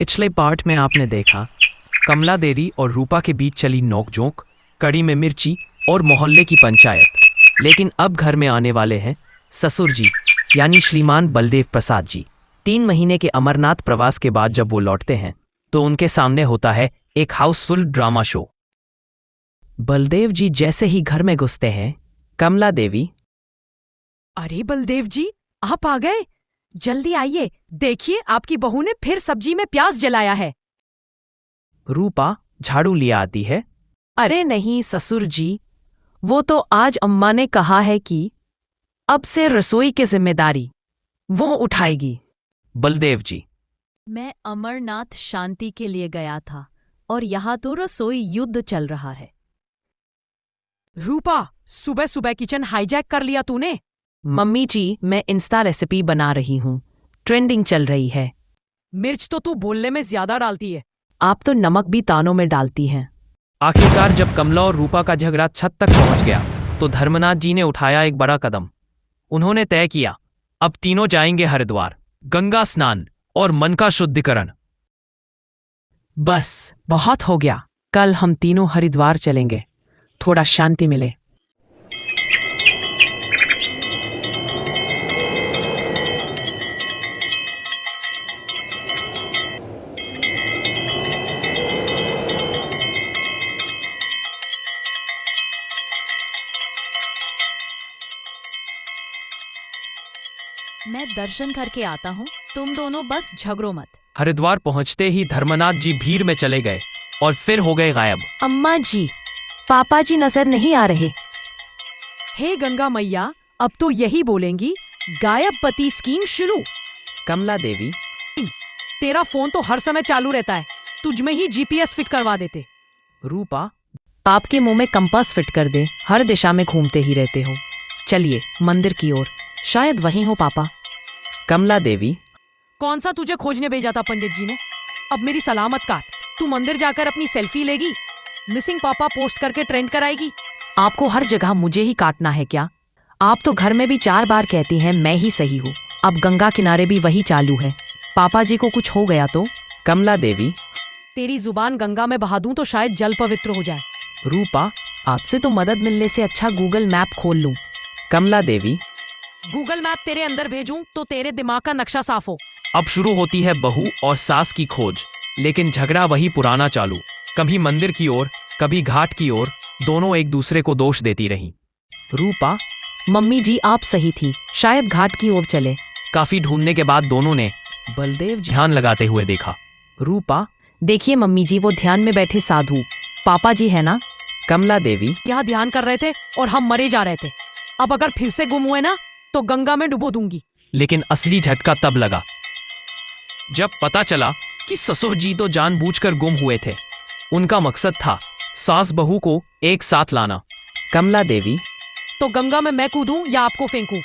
पिछले पार्ट में आपने देखा कमला देवी और रूपा के बीच चली नोकझोंक, कड़ी में मिर्ची और मोहल्ले की पंचायत। लेकिन अब घर में आने वाले हैं ससुर जी, यानी श्रीमान बलदेव प्रसाद जी। 3 महीने के अमरनाथ प्रवास के बाद जब वो लौटते हैं तो उनके सामने होता है एक हाउसफुल ड्रामा शो। बलदेव जी जैसे ही घर में घुसते हैं, कमला देवी, अरे बलदेव जी, आप आ गए। जल्दी आइए, देखिए आपकी बहू ने फिर सब्जी में प्याज जलाया है। रूपा झाड़ू लिया आती है। अरे नहीं ससुर जी, वो तो आज अम्मा ने कहा है कि अब से रसोई की जिम्मेदारी वो उठाएगी। बलदेव जी, मैं अमरनाथ शांति के लिए गया था और यहाँ तो रसोई युद्ध चल रहा है। रूपा, सुबह सुबह किचन हाईजैक कर लिया तूने। मम्मी जी मैं इंस्टा रेसिपी बना रही हूँ, ट्रेंडिंग चल रही है। मिर्च तो तू बोलने में ज्यादा डालती है। आप तो नमक भी तानों में डालती हैं। आखिरकार जब कमला और रूपा का झगड़ा छत तक पहुंच गया तो धर्मनाथ जी ने उठाया एक बड़ा कदम। उन्होंने तय किया, अब तीनों जाएंगे हरिद्वार, गंगा स्नान और मन का शुद्धिकरण। बस बहुत हो गया, कल हम तीनों हरिद्वार चलेंगे, थोड़ा शांति मिले। मैं दर्शन करके आता हूँ, तुम दोनों बस झगड़ो मत। हरिद्वार पहुंचते ही धर्मनाथ जी भीड़ में चले गए और फिर हो गए गायब। अम्मा जी, पापा जी नजर नहीं आ रहे। हे गंगा मैया, अब तो यही बोलेंगी, गायब पति स्कीम शुरू। कमला देवी, तेरा फोन तो हर समय चालू रहता है, तुझ में ही जीपीएस फिट करवा देते। रूपा, आपके मुंह में कंपास फिट कर दे, हर दिशा में घूमते ही रहते हो। चलिए मंदिर की ओर, शायद वहीं हो पापा। कमला देवी, कौन सा तुझे खोजने भेजा था पंडित जी ने? अब मेरी सलामत काट, तू मंदिर जाकर अपनी सेल्फी लेगी, मिसिंग पापा पोस्ट करके ट्रेंड कराएगी। आपको हर जगह मुझे ही काटना है क्या? आप तो घर में भी 4 बार कहती हैं मैं ही सही हूँ। अब गंगा किनारे भी वही चालू है, पापा जी को कुछ हो गया तो? कमला देवी, तेरी जुबान गंगा में बहा दूं तो शायद जल पवित्र हो जाए। रूपा, आपसे तो मदद मिलने से अच्छा गूगल मैप खोल लूं। कमला देवी, गूगल मैप तेरे अंदर भेजूं तो तेरे दिमाग का नक्शा साफ हो। अब शुरू होती है बहू और सास की खोज, लेकिन झगड़ा वही पुराना चालू। कभी मंदिर की ओर, कभी घाट की ओर, दोनों एक दूसरे को दोष देती रहीं। रूपा, मम्मी जी आप सही थी, शायद घाट की ओर चले। काफी ढूंढने के बाद दोनों ने बलदेव ध्यान लगाते हुए देखा। रूपा, देखिए मम्मी जी, वो ध्यान में बैठे साधु पापा जी है ना? कमला देवी, यहाँ ध्यान कर रहे थे और हम मरे जा रहे थे। अब अगर फिर से गुम हुए ना तो गंगा में डुबो दूंगी। लेकिन असली झटका तब लगा जब पता चला कि ससुर जी तो जानबूझकर गुम हुए थे। उनका मकसद था सास बहू को एक साथ लाना। कमला देवी, तो गंगा में मैं कूदूं या आपको फेंकूं?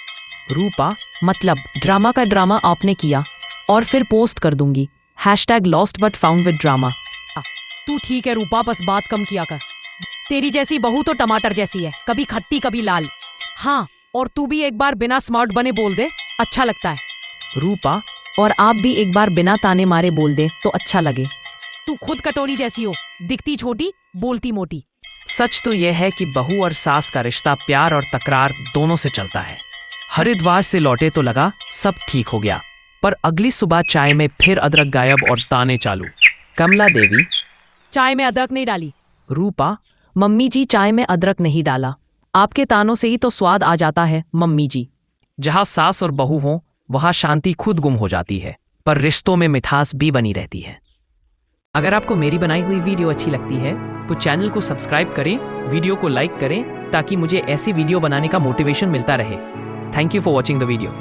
रूपा, मतलब ड्रामा का ड्रामा आपने किया और फिर पोस्ट कर दूंगी, #lost but found with drama। तू ठीक है रूपा, बस बात कम किया कर। तेरी जैसी बहू तो टमाटर जैसी है, कभी खट्टी कभी लाल। हाँ, और तू भी एक बार बिना स्मार्ट बने बोल दे, अच्छा लगता है। रूपा, और आप भी एक बार बिना ताने मारे बोल दे तो अच्छा लगे। तू खुद कटोरी जैसी हो, दिखती छोटी बोलती मोटी। सच तो यह है कि बहू और सास का रिश्ता प्यार और तकरार दोनों से चलता है। हरिद्वार से लौटे तो लगा सब ठीक हो गया, पर अगली सुबह चाय में फिर अदरक गायब और ताने चालू। कमला देवी, चाय में अदरक नहीं डाली। रूपा, मम्मी जी चाय में अदरक नहीं डाला, आपके तानों से ही तो स्वाद आ जाता है मम्मी जी। जहाँ सास और बहू हों वहाँ शांति खुद गुम हो जाती है, पर रिश्तों में मिठास भी बनी रहती है। अगर आपको मेरी बनाई हुई वीडियो अच्छी लगती है तो चैनल को सब्सक्राइब करें, वीडियो को लाइक करें ताकि मुझे ऐसी वीडियो बनाने का मोटिवेशन मिलता रहे। Thank you for watching the video.